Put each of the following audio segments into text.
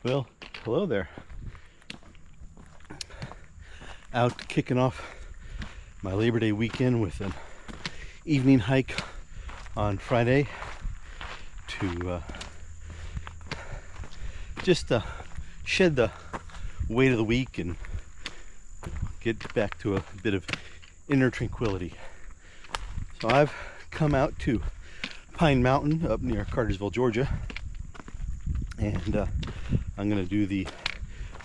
Well, hello there. Out kicking off my Labor Day weekend with an evening hike on Friday to just shed the weight of the week and get back to a bit of inner tranquility. So I've come out to Pine Mountain up near Cartersville, Georgia, and I'm going to do the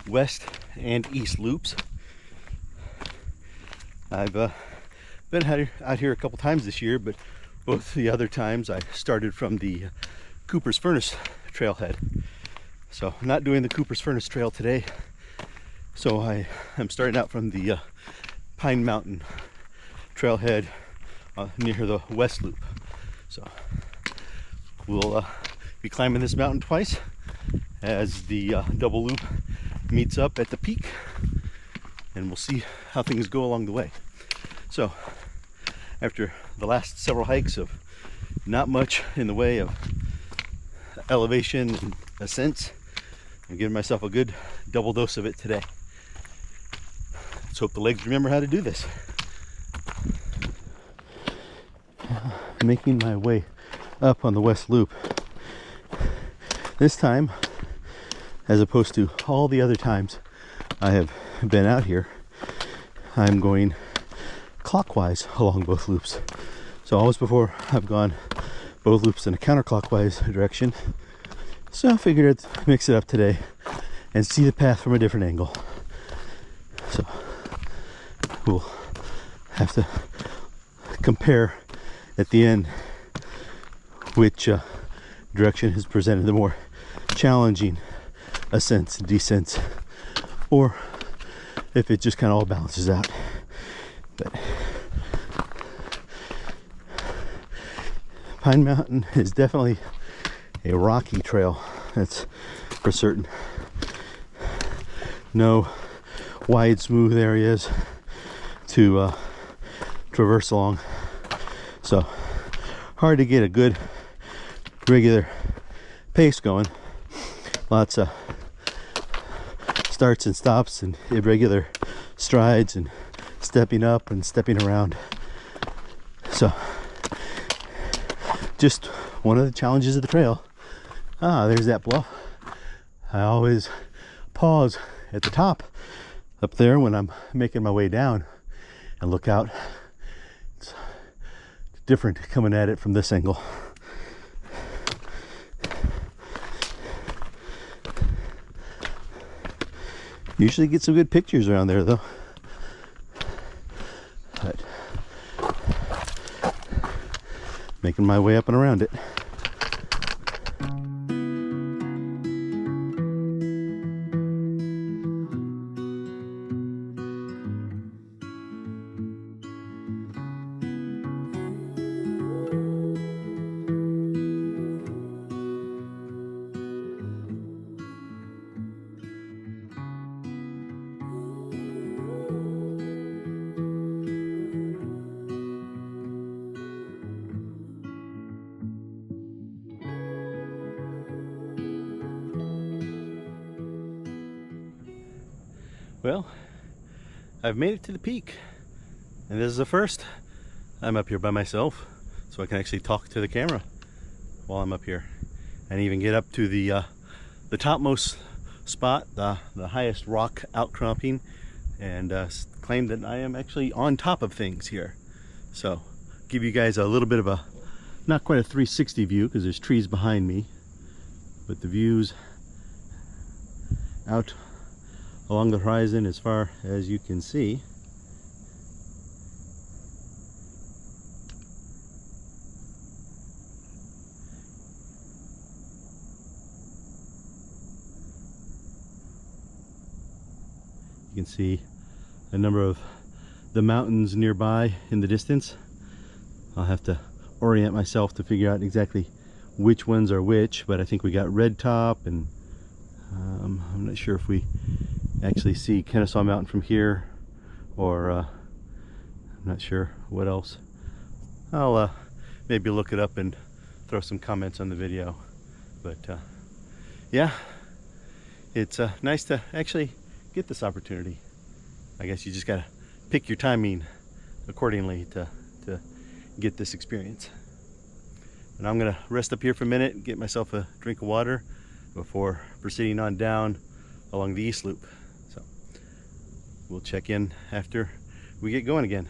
west and east loops. I've been out here a couple times this year, but both the other times I started from the Cooper's Furnace trailhead. So I'm not doing the Cooper's Furnace trail today. So I'm starting out from the Pine Mountain trailhead near the west loop. So we'll be climbing this mountain twice as the double loop meets up at the peak, and we'll see how things go along the way. So after the last several hikes of not much in the way of elevation and ascents, I'm giving myself a good double dose of it today. Let's hope the legs remember how to do this. Making my way up on the west loop. This time, as opposed to all the other times I have been out here, I'm going clockwise along both loops. So always before I've gone both loops in a counterclockwise direction. So I figured I'd mix it up today and see the path from a different angle. So we'll have to compare at the end which direction has presented the more challenging ascents and descents, or if it just kind of all balances out. But Pine Mountain is definitely a rocky trail, that's for certain. No wide smooth areas to traverse along, so hard to get a good regular pace going. Lots of starts and stops and irregular strides and stepping up and stepping around. So just one of the challenges of the trail. There's that bluff. I always pause at the top up there when I'm making my way down and look out. It's different coming at it from this angle. Usually get some good pictures around there though. But making my way up and around it. Well, I've made it to the peak, and this is the first. I'm up here by myself, so I can actually talk to the camera while I'm up here, and even get up to the topmost spot, the highest rock outcropping, and claim that I am actually on top of things here. So, give you guys a little bit of a, not quite a 360 view because there's trees behind me, but the views out along the horizon as far as you can see. You can see a number of the mountains nearby in the distance. I'll have to orient myself to figure out exactly which ones are which, but I think we got Red Top, and I'm not sure if we actually see Kennesaw Mountain from here, or I'm not sure what else. I'll maybe look it up and throw some comments on the video. But yeah, it's nice to actually get this opportunity. I guess you just gotta pick your timing accordingly to get this experience. And I'm gonna rest up here for a minute, get myself a drink of water before proceeding on down along the east loop. So we'll check in after we get going again.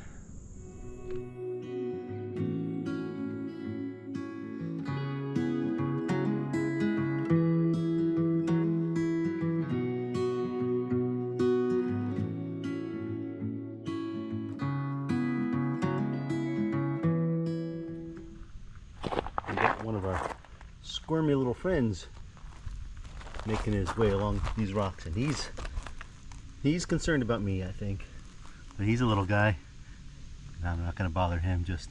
We got one of our squirmy little friends making his way along these rocks, and he's concerned about me, I think. But he's a little guy, and I'm not going to bother him. Just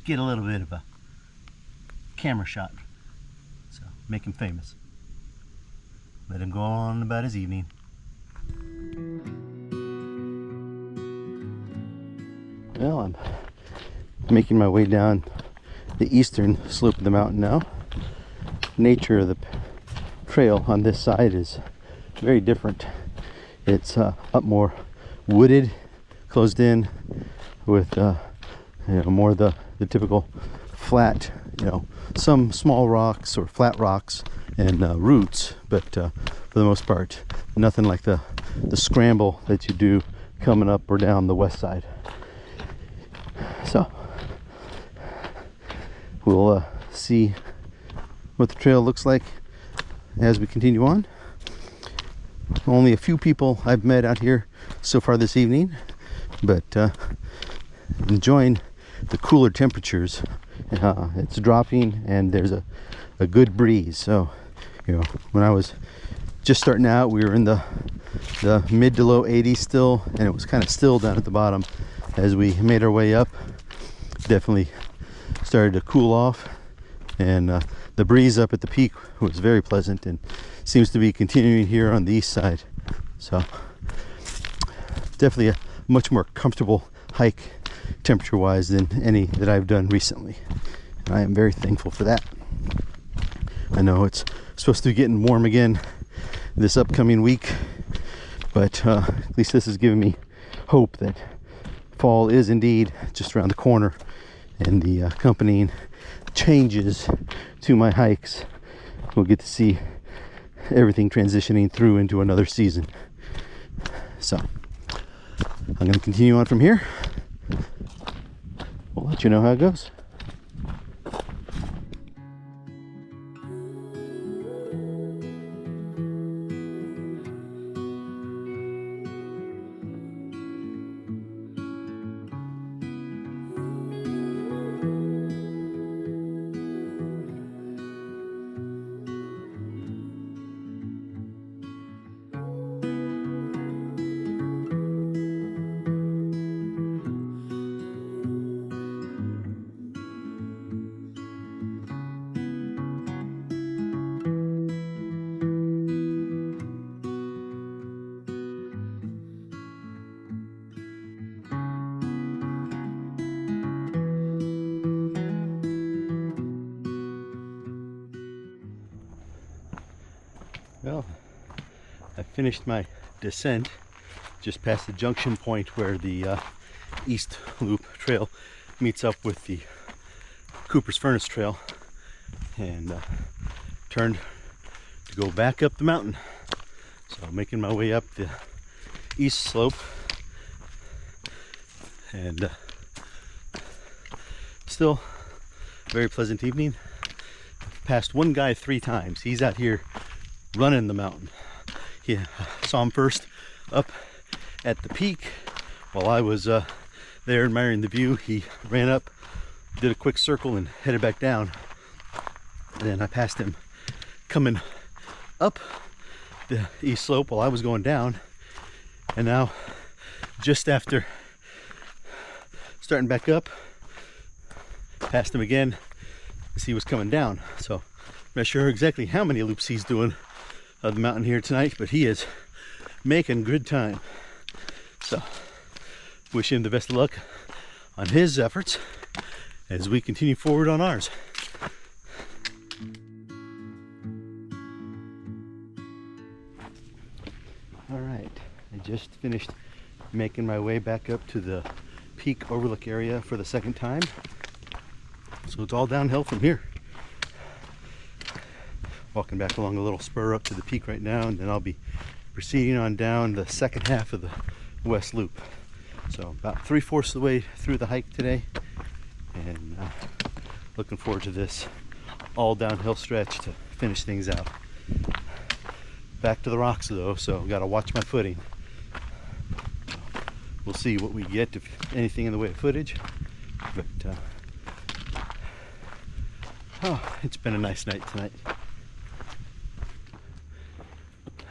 get a little bit of a camera shot, so make him famous. Let him go on about his evening. Well, I'm making my way down the eastern slope of the mountain now. Nature of the trail on this side is very different. It's up more wooded, closed in, with more the typical flat, some small rocks or flat rocks and roots, but for the most part, nothing like the scramble that you do coming up or down the west side. So we'll see what the trail looks like as we continue on. Only a few people I've met out here so far this evening, but enjoying the cooler temperatures. It's dropping and there's a good breeze. So when I was just starting out, we were in the mid to low 80s still, and it was kind of still down at the bottom. As we made our way up, definitely started to cool off, and the breeze up at the peak was very pleasant and seems to be continuing here on the east side. So definitely a much more comfortable hike temperature wise than any that I've done recently, and I am very thankful for that. I know it's supposed to be getting warm again this upcoming week, but at least this has given me hope that fall is indeed just around the corner, and the accompanying changes to my hikes, we'll get to see everything transitioning through into another season. So I'm going to continue on from here. We'll let you know how it goes. Well, I finished my descent just past the junction point where the East Loop Trail meets up with the Cooper's Furnace Trail, and turned to go back up the mountain. So making my way up the east slope, and still very pleasant evening. Passed one guy 3 times. He's out here running the mountain. Yeah, saw him first up at the peak while I was there admiring the view. He ran up, did a quick circle, and headed back down. And then I passed him coming up the east slope while I was going down, and now just after starting back up, passed him again as he was coming down. So I'm not sure exactly how many loops he's doing of the mountain here tonight, but he is making good time. So wish him the best of luck on his efforts as we continue forward on ours. I just finished making my way back up to the peak overlook area for the second time. So it's all downhill from here. Walking back along a little spur up to the peak right now, and then I'll be proceeding on down the second half of the west loop. So about 3/4 of the way through the hike today, and looking forward to this all downhill stretch to finish things out. Back to the rocks though, so gotta watch my footing. We'll see what we get, if anything in the way of footage. But oh, it's been a nice night tonight.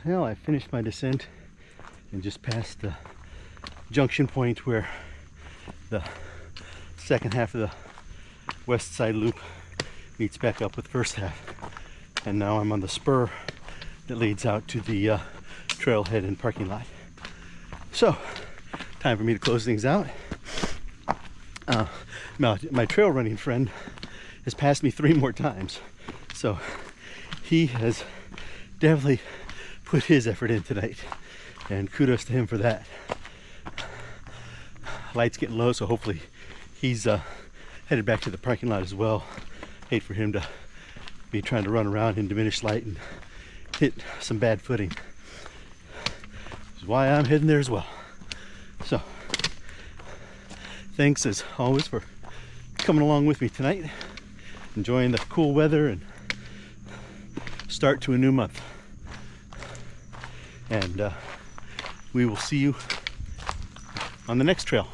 Well, I finished my descent and just passed the junction point where the second half of the west side loop meets back up with the first half. And now I'm on the spur that leads out to the trailhead and parking lot. So, time for me to close things out. My trail running friend has passed me 3 more times. So, he has definitely put his effort in tonight, and kudos to him for that. Light's getting low, so hopefully he's headed back to the parking lot as well. Hate for him to be trying to run around in diminished light and hit some bad footing. This is why I'm heading there as well. So thanks as always for coming along with me tonight, enjoying the cool weather and start to a new month. And we will see you on the next trail.